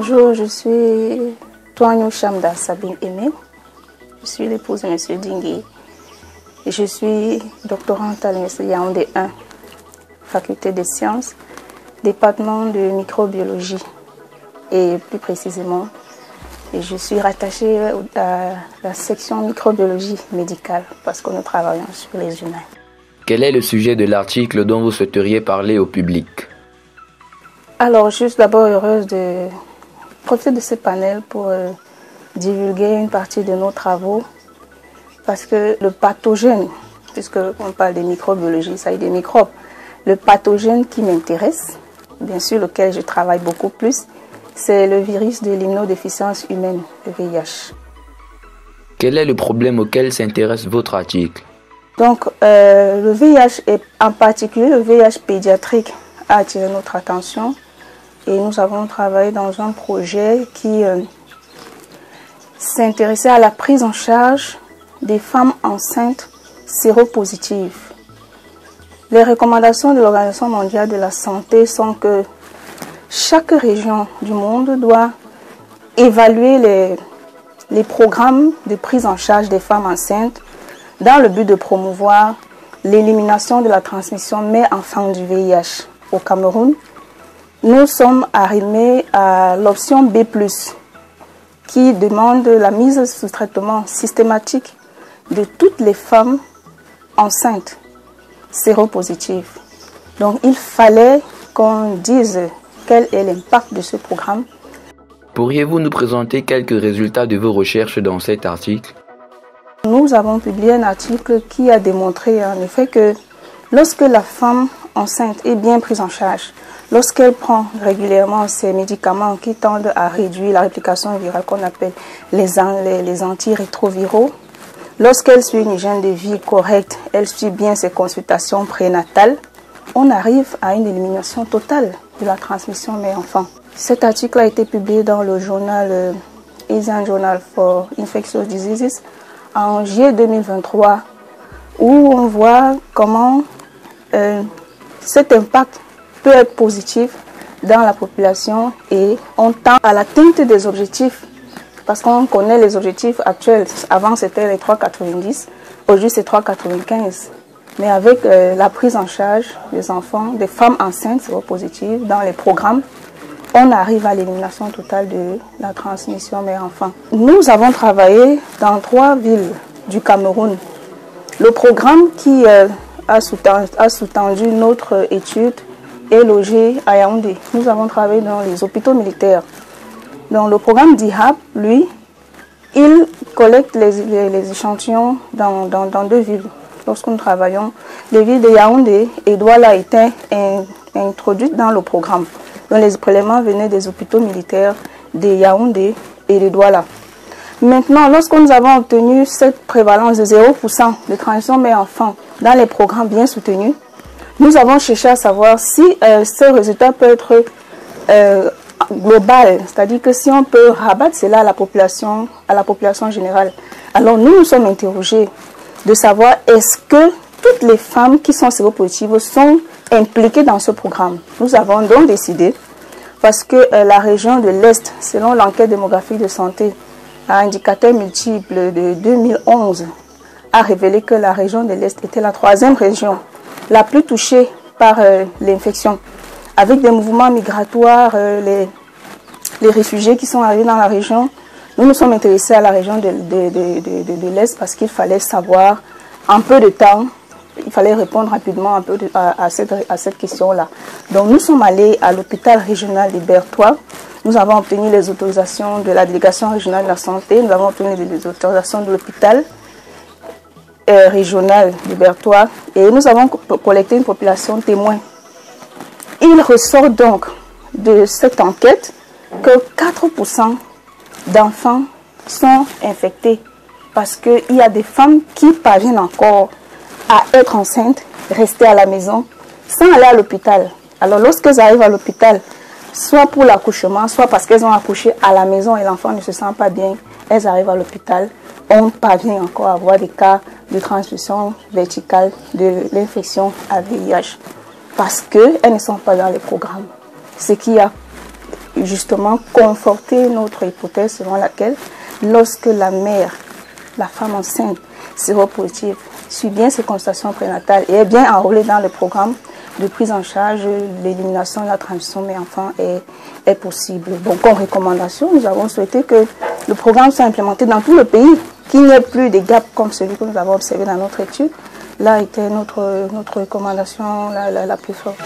Bonjour, je suis Toigno Chamda Sabine Aimé. Je suis l'épouse de M. Dingui. Je suis doctorante à l'Université Yaoundé 1, faculté des sciences, département de microbiologie. Et plus précisément, je suis rattachée à la section microbiologie médicale parce que nous travaillons sur les humains. Quel est le sujet de l'article dont vous souhaiteriez parler au public? Alors, je suis d'abord heureuse de profiter de ce panel pour divulguer une partie de nos travaux parce que le pathogène, puisqu'on parle de microbiologie, ça y est des microbes, le pathogène qui m'intéresse, bien sûr lequel je travaille beaucoup plus, c'est le virus de l'immunodéficience humaine, le VIH. Quel est le problème auquel s'intéresse votre article? Donc, le VIH, et en particulier le VIH pédiatrique, a attiré notre attention et nous avons travaillé dans un projet qui s'intéressait à la prise en charge des femmes enceintes séropositives. Les recommandations de l'Organisation mondiale de la santé sont que chaque région du monde doit évaluer les programmes de prise en charge des femmes enceintes dans le but de promouvoir l'élimination de la transmission mère-enfant du VIH. Au Cameroun, nous sommes arrimés à l'option B+, qui demande la mise sous traitement systématique de toutes les femmes enceintes séropositives. Donc il fallait qu'on dise quel est l'impact de ce programme. Pourriez-vous nous présenter quelques résultats de vos recherches dans cet article? Nous avons publié un article qui a démontré en effet que lorsque la femme enceinte est bien prise en charge, lorsqu'elle prend régulièrement ces médicaments qui tendent à réduire la réplication virale qu'on appelle les antirétroviraux, lorsqu'elle suit une hygiène de vie correcte, elle suit bien ses consultations prénatales, on arrive à une élimination totale de la transmission mère-enfant. Cet article a été publié dans le journal Asian Journal for Infectious Diseases en juillet 2023, où on voit comment cet impact peut être positif dans la population et on tend à l'atteinte des objectifs parce qu'on connaît les objectifs actuels. Avant c'était les 3,90, aujourd'hui c'est 3,95. Mais avec la prise en charge des enfants, des femmes enceintes séropositives dans les programmes, on arrive à l'élimination totale de la transmission mère-enfant. Nous avons travaillé dans 3 villes du Cameroun. Le programme qui a sous-tendu notre étude est logé à Yaoundé. Nous avons travaillé dans les hôpitaux militaires. Donc le programme d'IHAP, lui, il collecte les échantillons dans 2 villes. Lorsque nous travaillons, les villes de Yaoundé et Douala étaient introduites dans le programme. Donc les prélèvements venaient des hôpitaux militaires de Yaoundé et de Douala. Maintenant, lorsque nous avons obtenu cette prévalence de 0% de transmission mère-enfant dans les programmes bien soutenus, nous avons cherché à savoir si ce résultat peut être global, c'est-à-dire que si on peut rabattre cela à la population générale. Alors nous nous sommes interrogés de savoir est-ce que toutes les femmes qui sont séropositives sont impliquées dans ce programme. Nous avons donc décidé, parce que la région de l'Est, selon l'enquête démographique de santé, à indicateur multiple de 2011, a révélé que la région de l'Est était la 3e région la plus touchée par l'infection. Avec des mouvements migratoires, les réfugiés qui sont arrivés dans la région, nous nous sommes intéressés à la région de l'Est parce qu'il fallait savoir en peu de temps, il fallait répondre rapidement à cette question-là. Donc nous sommes allés à l'hôpital régional de Bertois. Nous avons obtenu les autorisations de la délégation régionale de la santé, nous avons obtenu les autorisations de l'hôpital régional de Bertois et nous avons collecté une population témoin. Il ressort donc de cette enquête que 4% d'enfants sont infectés parce qu'il y a des femmes qui parviennent encore à être enceintes, rester à la maison sans aller à l'hôpital. Alors lorsqu'elles arrivent à l'hôpital, soit pour l'accouchement, soit parce qu'elles ont accouché à la maison et l'enfant ne se sent pas bien, elles arrivent à l'hôpital, on parvient encore à avoir des cas de transmission verticale de l'infection à VIH parce qu'elles ne sont pas dans les programmes. Ce qui a justement conforter notre hypothèse selon laquelle lorsque la mère, la femme enceinte, séropositive, suit bien ses consultations prénatales et est bien enrôlée dans le programme de prise en charge, l'élimination de la transmission mère-enfant est possible. Donc, comme recommandation, nous avons souhaité que le programme soit implémenté dans tout le pays, qu'il n'y ait plus de gaps comme celui que nous avons observé dans notre étude. Là était notre recommandation la plus forte.